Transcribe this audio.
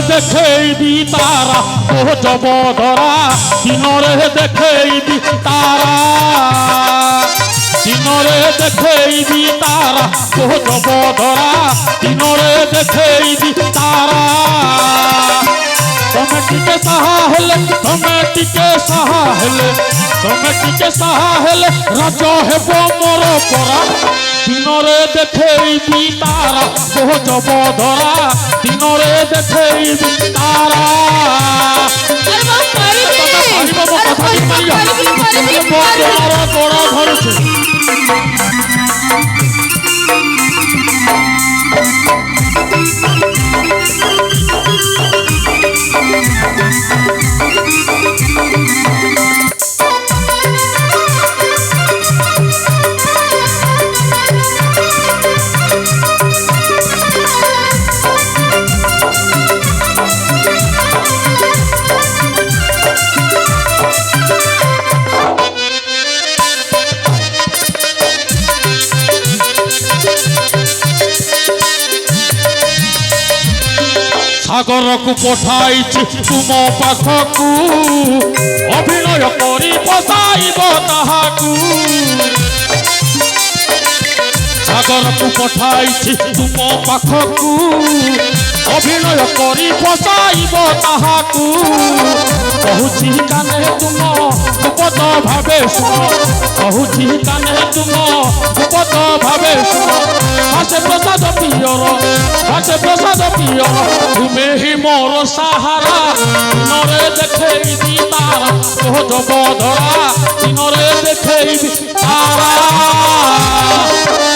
দেখেইবি তারা ও জবধরা দিনরে দেখেইবি তারা দিনরে দেখেইবি তারা ও জবধরা দিনরে দেখেইবি তারা তুমি টিকে সাহা হেলে রাজ হেব মোর পরা দিনরে দেখেইবি তারা ও জবধরা দিনরে দেখেইবি তারা ধরছে সাগরকু পঠাইছি তুম পাখকু অভিনয় করি বসাইব তাহাকু সাগরকু পঠাইছি তুম পাখকু অভিনয় করি বসাইব তাহাকু কহুছি কানে তুম গুপত ভাবে শুন কহুছি কানে তুম গুপত ভাবে শুন ভাসে প্রসাদ পিয়র তুমি হি মোর সাহারা দিনরে দেখেইবি তারা ও জবধরা দিনরে দেখেইবি তারা